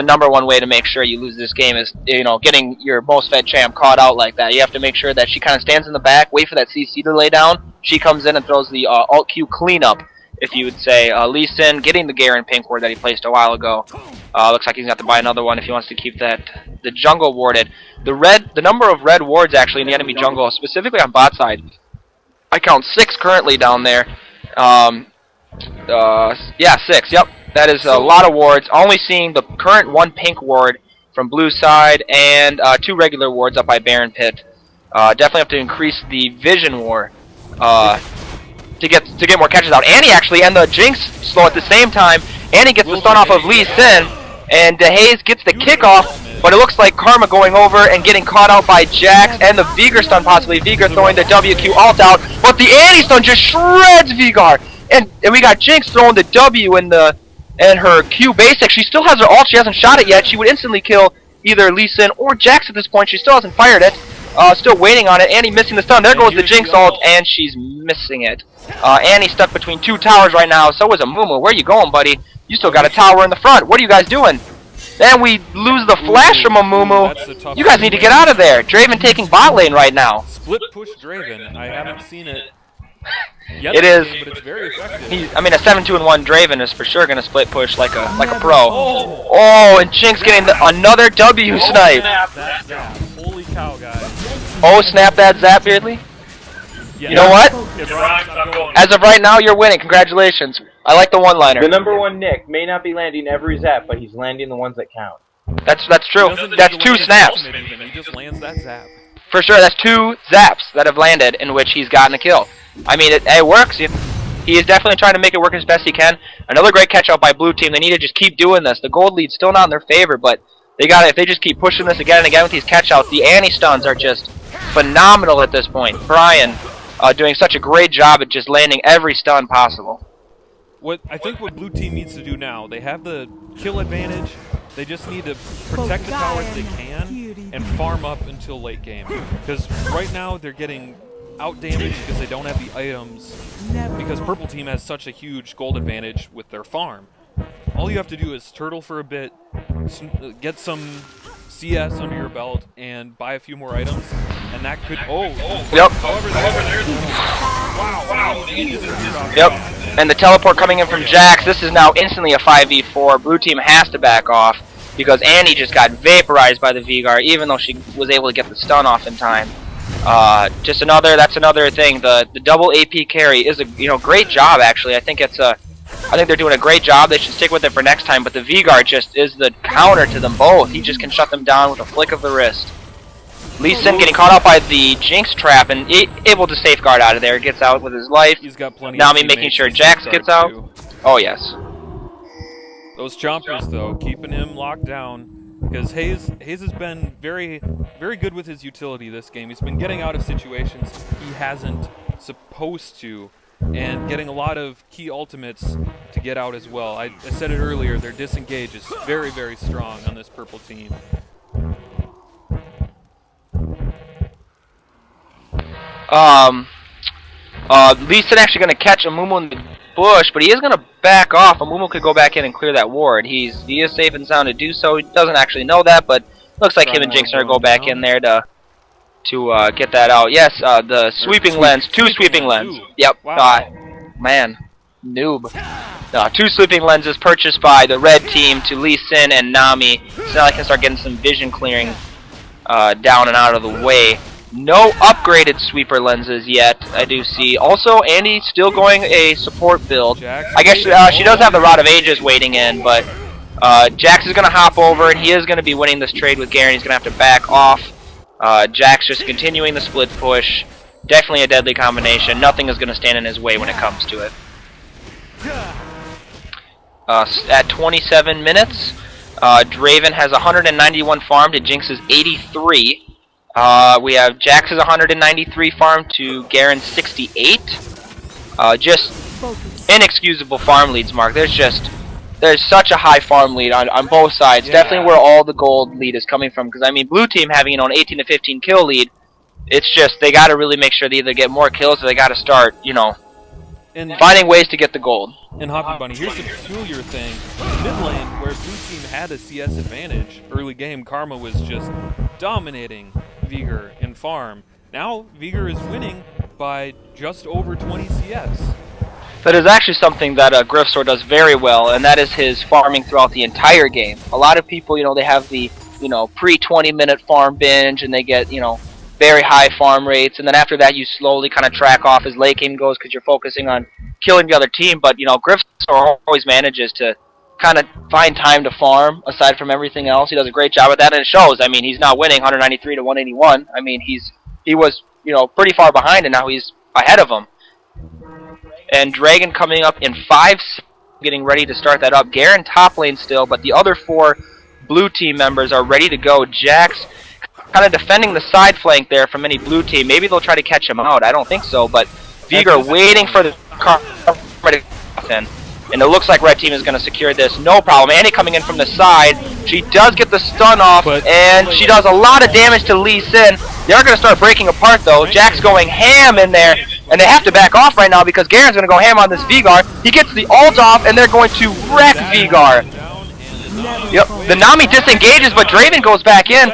number one way to make sure you lose this game, is, you know, getting your most fed champ caught out like that. You have to make sure that she kind of stands in the back, wait for that CC to lay down. She comes in and throws the alt Q cleanup, if you would say. Lee Sin getting the Garen pink ward that he placed a while ago. Looks like he's going to have to buy another one if he wants to keep the jungle warded. The number of red wards actually in the enemy jungle, specifically on bot side, I count 6 currently down there. Yeah, 6. Yep. That is a lot of wards. Only seeing the current 1 pink ward from blue side and 2 regular wards up by Baron Pit. Definitely have to increase the vision war to get more catches out. Annie actually and the Jinx slow at the same time. Annie gets the stun off of Lee Sin, and DeHaze gets the kickoff, but it looks like Karma going over and getting caught out by Jax and the Vigar stun possibly. Vigar throwing the WQ ult out, but the Annie stun just shreds Vigar, and we got Jinx throwing the W and her Q basic. She still has her ult, she hasn't shot it yet. She would instantly kill either Lee Sin or Jax at this point. She still hasn't fired it. Still waiting on it. Annie missing the stun. There goes the Jinx ult, and she's missing it. Annie stuck between 2 towers right now. So is Amumu. Where you going, buddy? You still got a tower in the front. What are you guys doing? Then we lose the flash from Amumu. You guys need to get out of there. Draven taking bot lane right now. Split push Draven. I haven't seen it yet. It is. But it's very effective. I mean, a 7-2-1 Draven is for sure gonna split push like a pro. Oh, and Jinx getting another W snipe. That zap. Holy cow, guys. Oh, snap that zap, Beardley. Yeah. You know what? It's right, I'm going. As of right now, you're winning. Congratulations. I like the one-liner. The number 1 Nick may not be landing every zap, but he's landing the ones that count. That's He true. doesn't That's need to 2 land his snaps. ultimate even. He just lands that zap. For sure, that's 2 zaps that have landed in which he's gotten a kill. I mean, it works. He is definitely trying to make it work as best he can. Another great catch-out by Blue Team. They need to just keep doing this. The gold lead's still not in their favor, but if they just keep pushing this again and again with these catch-outs, the Annie stuns are just phenomenal at this point. Brian doing such a great job at just landing every stun possible. I think what Blue Team needs to do now, they have the kill advantage. They just need to protect the towers they can and farm up until late game. Because right now they're getting out-damaged because they don't have the items. Because Purple Team has such a huge gold advantage with their farm. All you have to do is turtle for a bit, get some CS under your belt, and buy a few more items, and that could. Yep. However, wow. Yep. And the teleport coming in from Jax. This is now instantly a 5v4. Blue Team has to back off because Annie just got vaporized by the Vigar, even though she was able to get the stun off in time. That's another thing. The double AP carry is a great job actually. I think they're doing a great job. They should stick with it for next time. But the Vigar just is the counter to them both. He just can shut them down with a flick of the wrist. Lee Sin getting caught out by the Jinx trap and able to safeguard out of there. Gets out with his life. He's got plenty. Nami making sure Jax gets out. Too. Oh yes. Those chompers though, keeping him locked down. Because Hayes has been very, very good with his utility this game. He's been getting out of situations he hasn't supposed to, and getting a lot of key ultimates to get out as well. I said it earlier, their disengage is very, very strong on this Purple Team. Lee Sin actually going to catch Amumu in the bush, but he is going to back off. Amumu could go back in and clear that ward. He is safe and sound to do so. He doesn't actually know that, but looks like him and Jinx are going to go back in there to get that out. Yes, the sweeping lens. 2 sweeping lens. Yep. Wow. Man. Noob. 2 sweeping lenses purchased by the red team to Lee Sin and Nami. So now I can start getting some vision clearing down and out of the way. No upgraded sweeper lenses yet, I do see. Also, Andy still going a support build. I guess she does have the Rod of Ages waiting in, but Jax is going to hop over, and he is going to be winning this trade with Garen. He's going to have to back off. Jax just continuing the split push. Definitely a deadly combination. Nothing is going to stand in his way when it comes to it. At 27 minutes, Draven has 191 farm to Jinx's 83. We have Jax's 193 farm to Garen's 68. Just inexcusable farm leads, Mark. There's there's such a high farm lead on both sides. Yeah. Definitely where all the gold lead is coming from. Because, I mean, blue team having, an 18 to 15 kill lead, it's just they got to really make sure they either get more kills or they got to start, And finding ways to get the gold. And Hoppy Bunny, here's the peculiar thing. Mid lane, where blue team had a CS advantage, early game, Karma was just dominating Vigor in farm. Now, Vigor is winning by just over 20 CS. That is actually something that Griffsor does very well, and that is his farming throughout the entire game. A lot of people, they have the, pre-20-minute farm binge, and they get, very high farm rates, and then after that you slowly kind of track off as late game goes because you're focusing on killing the other team. But, Griffsor always manages to kind of find time to farm aside from everything else. He does a great job at that, and it shows. I mean, he's not winning 193 to 181. I mean, he was, pretty far behind, and now he's ahead of him. And Dragon coming up in 5, getting ready to start that up. Garen top lane still, but the other 4 blue team members are ready to go. Jax kind of defending the side flank there from any blue team. Maybe they'll try to catch him out. I don't think so, but Vigor waiting for the ready to in. And it looks like red team is going to secure this, no problem. Annie coming in from the side. She does get the stun off, and she does a lot of damage to Lee Sin. They are going to start breaking apart, though. Jack's going ham in there, and they have to back off right now because Garen's going to go ham on this Vigor. He gets the ult off, and they're going to wreck Vigor. Yep, the Nami disengages, but Draven goes back in.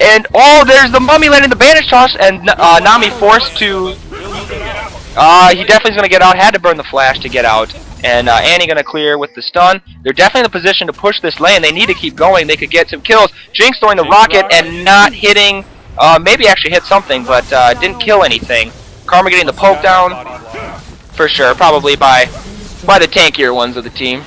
And, there's the Mummy landing the bandage toss, and Nami forced to... he definitely is going to get out. Had to burn the flash to get out. And Annie going to clear with the stun. They're definitely in the position to push this lane. They need to keep going. They could get some kills. Jinx throwing the rocket and not hitting. Maybe actually hit something, but didn't kill anything. Karma getting the poke down. For sure. Probably by the tankier ones of the team.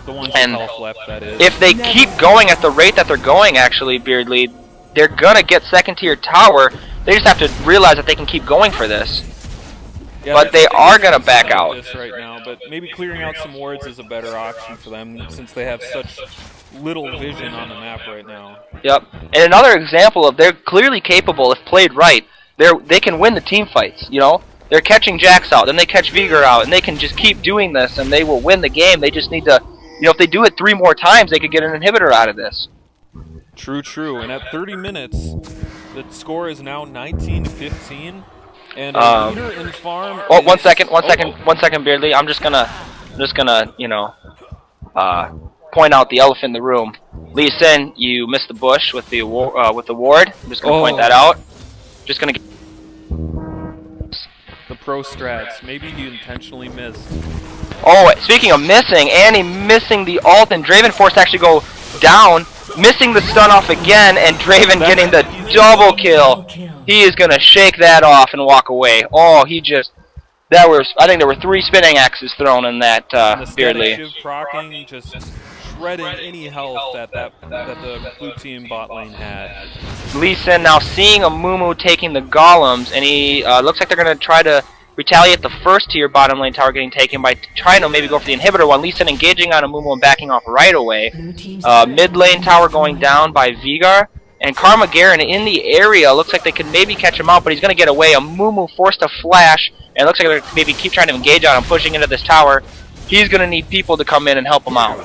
The ones and left, that is. if they keep going at the rate that they're going, actually, Beardly, they're going to get second tier tower. They just have to realize that they can keep going for this. Yeah, but they are going to back out. This right now, but maybe clearing out some wards is a better option for them since they have such little vision on the map right now. Yep. And another example of they're clearly capable, if played right, they can win the team fights, They're catching Jax out, then they catch Vigor out, and they can just keep doing this, and they will win the game. They just need to, if they do it 3 more times, they could get an inhibitor out of this. True. And at 30 minutes, the score is now 19-15. And a leader in farm. Oh, one second, Beardly. I'm just gonna, point out the elephant in the room. Lee Sin, you missed the bush with the ward. I'm just gonna point that out. Just gonna. The pro strats. Maybe he intentionally missed. Oh, speaking of missing, Annie missing the ult, and Draven forced to actually go down, missing the stun off again, and Draven getting the double kill. He is going to shake that off and walk away. Oh, I think there were 3 spinning axes thrown in that Beardly. Shiv procking, just shredding any health that the blue team bot lane had. Lee Sin now seeing a Mumu taking the golems, and he looks like they're going to try to retaliate the first tier bottom lane tower getting taken by trying to maybe go for the inhibitor one. Lee Sin engaging on a Mumu and backing off right away. Mid lane tower going down by Vigor. And Karma Garen in the area. Looks like they could maybe catch him out, but he's going to get away. A Mumu forced to flash, and it looks like they're maybe keep trying to engage on him, pushing into this tower. He's going to need people to come in and help him out.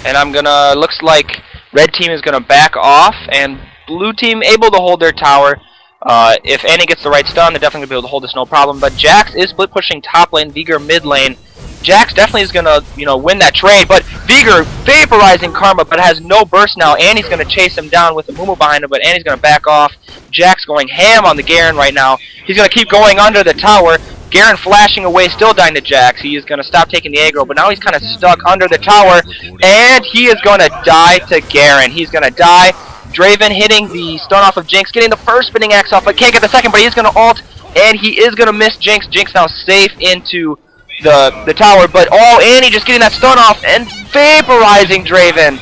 And I'm going to, looks like red team is going to back off, and blue team able to hold their tower. If Annie gets the right stun, they're definitely going to be able to hold this no problem. But Jax is split pushing top lane, Vigor mid lane. Jax definitely is going to, win that trade. But Vigor vaporizing Karma, but has no burst now. Annie's going to chase him down with the Mumu behind him, but Annie's going to back off. Jax going ham on the Garen right now. He's going to keep going under the tower. Garen flashing away, still dying to Jax. He is going to stop taking the aggro, but now he's kind of stuck under the tower. And he is going to die to Garen. He's going to die. Draven hitting the stun off of Jinx, getting the first spinning axe off, but can't get the second, but he is going to ult, and he is going to miss Jinx. Jinx now safe into the tower, but Annie just getting that stun off and vaporizing Draven.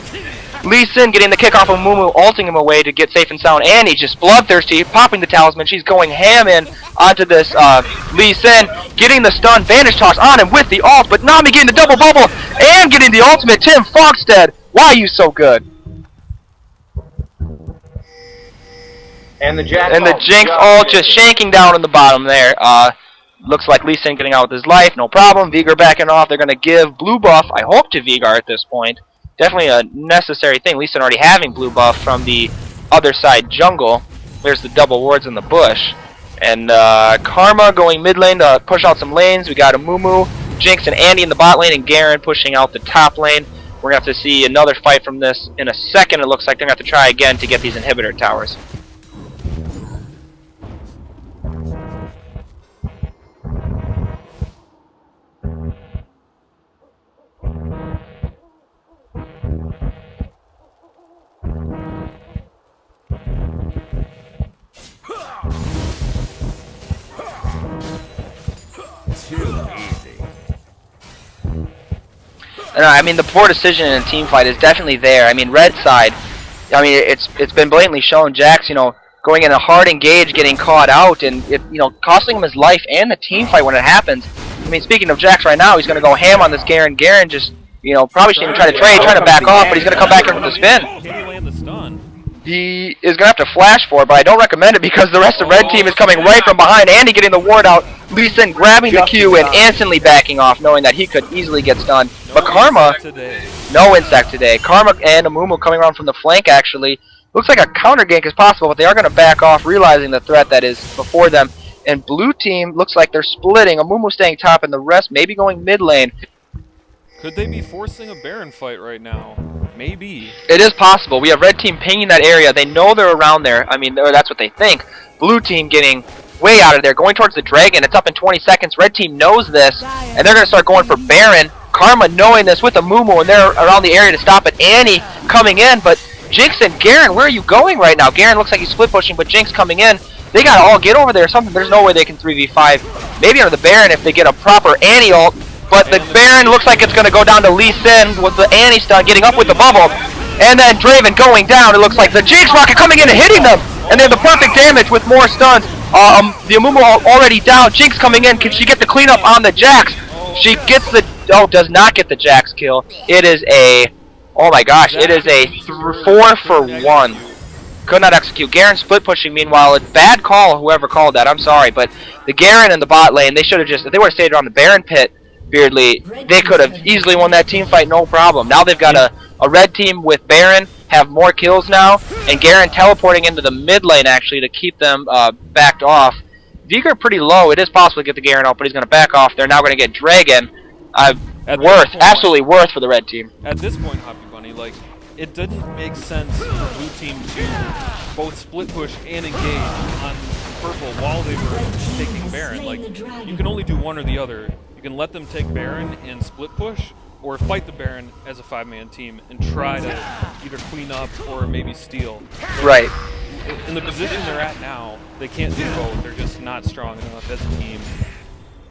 Lee Sin getting the kick off of Mumu, ulting him away to get safe and sound. Annie just bloodthirsty, popping the talisman. She's going ham in onto this Lee Sin, getting the stun. Vanish toss on him with the ult, but Nami getting the double bubble and getting the ultimate. Tim Fogstead, why are you so good? And the Jack And the Jinx ult just shanking down in the bottom there. Looks like Lee Sin getting out with his life, no problem. Vigar backing off. They're going to give blue buff, I hope, to Vigar at this point. Definitely a necessary thing. Lee Sin already having blue buff from the other side jungle. There's the double wards in the bush. And Karma going mid lane to push out some lanes. We got a Mumu, Jinx, and Andy in the bot lane, and Garen pushing out the top lane. We're going to have to see another fight from this in a second. It looks like they're going to have to try again to get these inhibitor towers. I mean, the poor decision in a team fight is definitely there. I mean, red side, I mean, it's been blatantly shown. Jax, you know, going in a hard engage, getting caught out, and it, you know, costing him his life and the team fight when it happens. I mean, speaking of Jax right now, he's going to go ham on this Garen. Garen just, you know, probably shouldn't even try to trade, trying to back off, but he's going to come back in with the spin. Can he land the stun? He is going to have to flash for it, but I don't recommend it because the rest of the red team is coming right from behind. Andy getting the ward out. Lee Sin grabbing the Q and instantly backing off, knowing that he could easily get stunned. But Karma, no insect today. Karma and Amumu coming around from the flank, actually. Looks like a counter gank is possible, but they are going to back off, realizing the threat that is before them. And blue team looks like they're splitting. Amumu staying top, and the rest maybe going mid lane. Could they be forcing a Baron fight right now? Maybe. It is possible. We have red team pinging that area. They know they're around there. I mean, that's what they think. Blue team getting way out of there, going towards the dragon. It's up in 20 seconds. Red team knows this, and they're going to start going for Baron. Karma knowing this with a Mumu, and they're around the area to stop it. Annie coming in, but Jinx and Garen, where are you going right now? Garen looks like he's split pushing, but Jinx coming in. They got to all get over there or something. There's no way they can 3v5. Maybe under the Baron if they get a proper Annie ult. But the Baron looks like it's going to go down to Lee Sin with the Annie stun, getting up with the bubble. And then Draven going down. It looks like the Jinx rocket coming in and hitting them. And they have the perfect damage with more stuns. The Amumu already down. Jinx coming in. Can she get the cleanup on the Jax? She gets the... Oh, does not get the Jax kill. It is a... Oh my gosh. It is a 4 for 1. Could not execute. Garen split pushing, meanwhile. A bad call, whoever called that. I'm sorry. But the Garen in the bot lane, they should have just... If they would have stayed around the Baron pit, Beardly, they could have easily won that team fight, no problem. Now they've got a red team with Baron, have more kills now, and Garen teleporting into the mid lane, actually, to keep them backed off. Vigar pretty low. It is possible to get the Garen out, but he's going to back off. They're now going to get Dragon. Absolutely worth for the red team. At this point, Hoppy Bunny, like, it didn't make sense for the blue team to both split push and engage on purple while they were taking Baron. Like, you can only do one or the other. You can let them take Baron and split push, or fight the Baron as a 5-man team and try to either clean up or maybe steal. Right. In the position they're at now, they can't do both. They're just not strong enough as a team.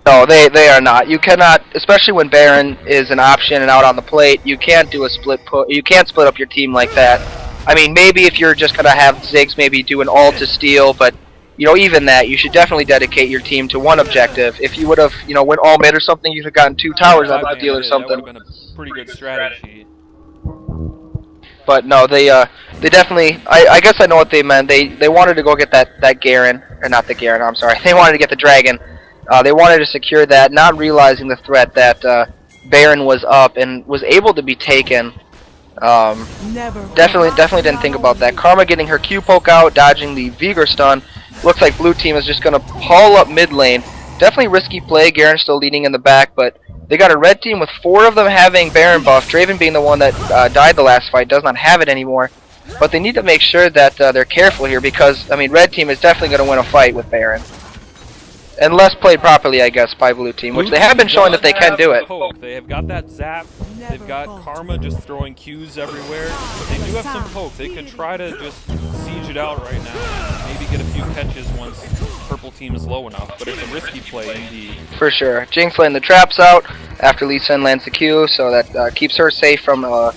No, they are not. You cannot, especially when Baron is an option and out on the plate, you can't do a split put. You can't split up your team like that. I mean, maybe if you're just going to have Ziggs maybe do an ult to steal, but you know, even that, you should definitely dedicate your team to one objective. If you would have, you know, went all mid or something, you'd have gotten 2 towers on the deal or something. That would have been a pretty good strategy. But no, they definitely, I guess I know what they meant. They wanted to go get that Garen, or not the Garen, I'm sorry. They wanted to get the Dragon. They wanted to secure that, not realizing the threat that Baron was up and was able to be taken. Definitely didn't think about that. Karma getting her Q poke out, dodging the Vigar stun. Looks like blue team is just going to pull up mid lane. Definitely risky play. Garen still leading in the back, but they got a red team with 4 of them having Baron buff. Draven being the one that died the last fight, does not have it anymore. But they need to make sure that they're careful here because, I mean, red team is definitely going to win a fight with Baron. Unless played properly, I guess, by blue team, which they have been showing that they can do it. Poke. They have got that zap. They've got Karma just throwing Qs everywhere. They do have some poke. They could try to just siege it out right now. Maybe get a few catches once purple team is low enough. But it's a risky play indeed. For sure. Jinx laying the traps out after Lee Sin lands the Q, so that keeps her safe from a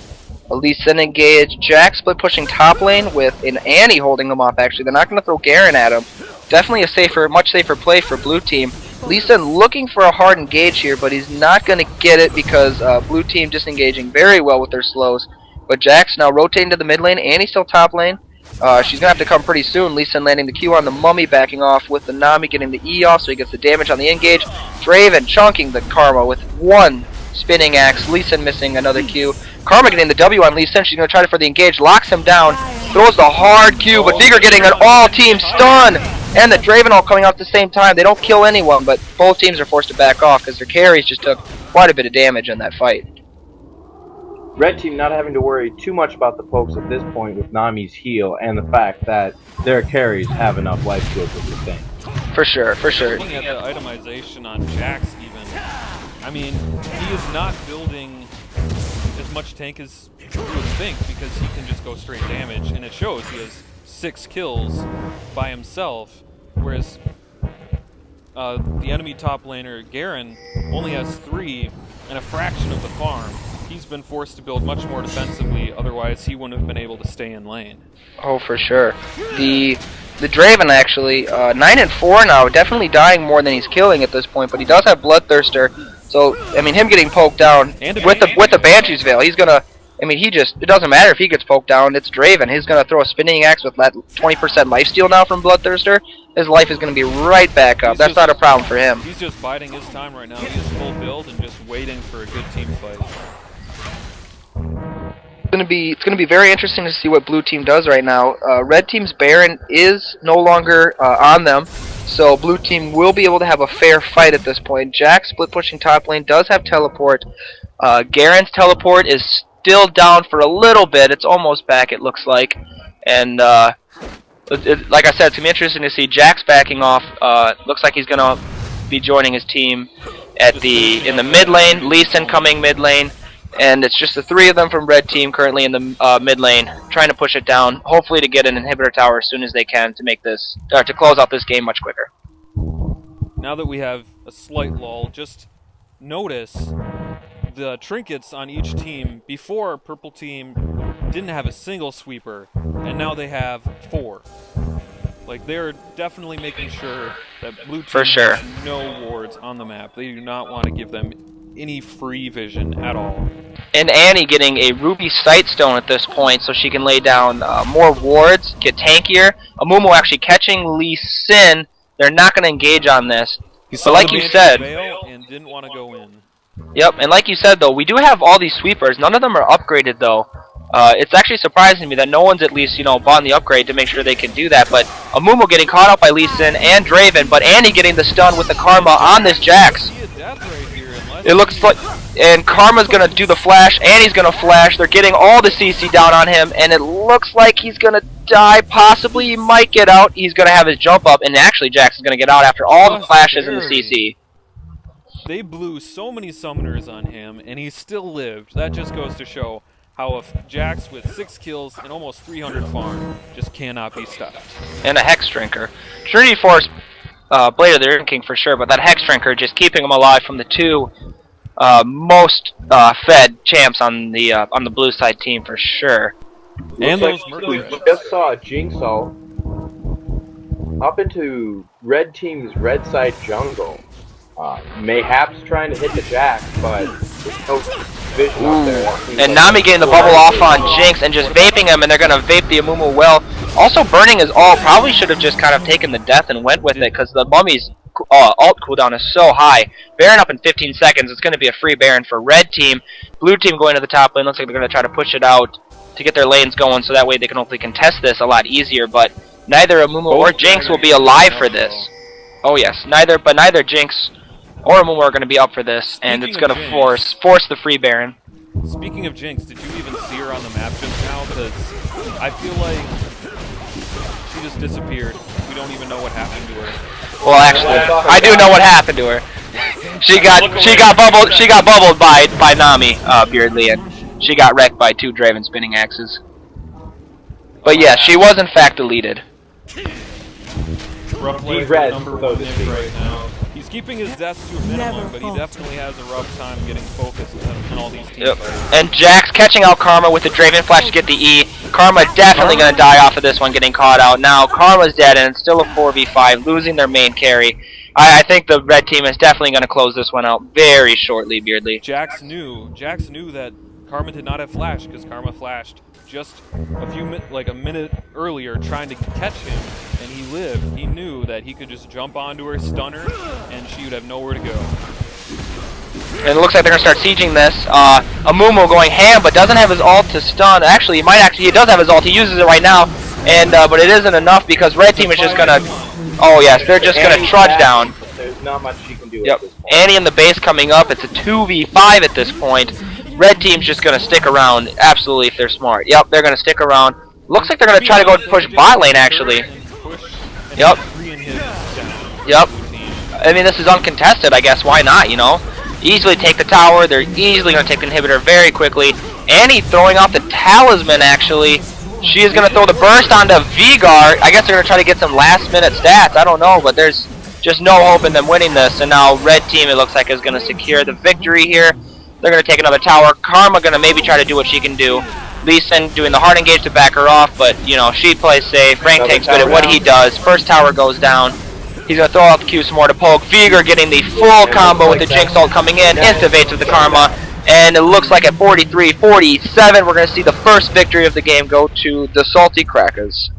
Lee Sin engage. Jack split pushing top lane with an Annie holding them off, actually. They're not going to throw Garen at him. Definitely a safer, much safer play for blue team. Lee Sin looking for a hard engage here, but he's not going to get it because blue team disengaging very well with their slows. But Jack's now rotating to the mid lane. Annie's still top lane. She's going to have to come pretty soon. Lee Sin landing the Q on the Mummy, backing off with the Nami, getting the E off so he gets the damage on the engage. Draven chunking the Karma with one spinning axe. Lee Sin missing another Q. Karma getting the W on Lee Sin. She's going to try for the engage. Locks him down. Throws the hard Q, but Vigor getting an all-team stun. And the Draven all coming out at the same time. They don't kill anyone, but both teams are forced to back off because their carries just took quite a bit of damage in that fight. Red team not having to worry too much about the pokes at this point with Nami's heal and the fact that their carries have enough life steal to sustain. For sure, for sure. Looking at the itemization on Jax even, I mean, he is not building as much tank as you would think because he can just go straight damage, and it shows. He has 6 kills by himself, whereas the enemy top laner, Garen, only has 3 and a fraction of the farm. He's been forced to build much more defensively, otherwise he wouldn't have been able to stay in lane. Oh, for sure. The Draven actually, 9 and 4 now, definitely dying more than he's killing at this point, but he does have Bloodthirster, so I mean him getting poked down with the Banshee's Veil, he's gonna, I mean it doesn't matter if he gets poked down, it's Draven. He's gonna throw a spinning axe with that 20% lifesteal now from Bloodthirster. His life is gonna be right back up. That's not a problem for him. He's just biding his time right now. He is full build and just waiting for a good team fight. It's gonna be very interesting to see what blue team does right now. Red team's Baron is no longer on them, so blue team will be able to have a fair fight at this point. Jack split pushing top lane does have teleport. Garen's teleport is still down for a little bit. It's almost back, it looks like, and like I said, it's gonna be interesting to see Jack's backing off. Looks like he's gonna be joining his team at in the mid lane. Lee Sin coming mid lane. And it's just the 3 of them from red team currently in the mid lane, trying to push it down, hopefully to get an inhibitor tower as soon as they can to make this, to close out this game much quicker. Now that we have a slight lull, just notice the trinkets on each team. Before, purple team didn't have a single sweeper, and now they have 4. Like, they're definitely making sure that blue team has no wards on the map. They do not want to give them any free vision at all. And Annie getting a ruby sightstone at this point so she can lay down more wards, get tankier. Amumu actually catching Lee Sin. They're not going to engage on this. But like you said, and didn't want to go in. Yep, and like you said though, we do have all these sweepers. None of them are upgraded though. It's actually surprising me that no one's at least, you know, bought the upgrade to make sure they can do that. But Amumu getting caught up by Lee Sin and Draven, but Annie getting the stun with the Karma on this Jax. It looks like, and Karma's gonna do the flash, Annie's gonna flash, they're getting all the CC down on him, and it looks like he's gonna die, possibly, he might get out, he's gonna have his jump up, and actually Jax is gonna get out after all the flashes and the CC. They blew so many summoners on him, and he still lived. That just goes to show how if Jax with 6 kills and almost 300 farm just cannot be stopped. And a Hex Drinker. Trinity Force, Blade of the Iron King for sure, but that Hex Drinker just keeping him alive from the 2 most fed champs on the blue side team for sure. And Looks those like murderers. we just saw Jinx all up into red team's red side jungle. Mayhaps trying to hit the Jack, but there's no vision up there. And Nami getting the bubble off on Jinx and just vaping him, and they're gonna vape the Amumu well. Also burning his ult, probably should have just kind of taken the death and went with it, because the Mummy's ult cooldown is so high. Baron up in 15 seconds, it's going to be a free Baron for red team. Blue team going to the top lane, looks like they're going to try to push it out to get their lanes going, so that way they can hopefully contest this a lot easier, but neither Amumu or Jinx will be alive for this. Oh yes, neither Jinx or Amumu are going to be up for this, and it's going to force the free Baron. Speaking of Jinx, did you even see her on the map just now? Because I feel like she just disappeared. We don't even know what happened to her. Well, actually, I do know what happened to her. She got bubbled by Nami, Beardly, and she got wrecked by 2 Draven spinning axes. But yeah, she was in fact deleted. Rough life Red, number so 1 to Nick speak. right now. He's keeping his deaths to a minimum, but he definitely has a rough time getting focused in all these team Yep. fights. And Jax catching out Karma with the Draven Flash to get the E. Karma definitely going to die off of this one, getting caught out. Now Karma's dead, and it's still a 4v5, losing their main carry. I think the red team is definitely going to close this one out very shortly, Beardley. Jax knew that Karma did not have Flash because Karma flashed just a minute earlier trying to catch him, and he lived. He knew that he could just jump onto her, stun her, and she would have nowhere to go. And it looks like they're going to start sieging this. Amumu going ham, but doesn't have his ult to stun. Actually, he does have his ult. He uses it right now, and but it isn't enough because red team is just going to... Oh, yes, they're just going to trudge down. There's not much she can do Yep. at this point. Annie in the base coming up. It's a 2v5 at this point. Red team's just going to stick around, absolutely, if they're smart. Yep, they're going to stick around. Looks like they're going to try to go push bot lane, actually. Yep. Yep. I mean, this is uncontested, I guess. Why not, you know? Easily take the tower. They're easily going to take the inhibitor very quickly. Annie throwing out the talisman, actually. She is going to throw the burst onto Vigar. I guess they're going to try to get some last-minute stats. I don't know, but there's just no hope in them winning this. And now red team, it looks like, is going to secure the victory here. They're going to take another tower. Karma going to maybe try to do what she can do. Lee Sin doing the hard engage to back her off, but, you know, she plays safe. Frank takes good at what he does. First tower goes down. He's going to throw out the Q some more to poke. Vigar getting the full combo with the Jinx ult coming in. Insta-vates with the Karma. And it looks like at 43-47, we're going to see the first victory of the game go to the Salty Crackaz.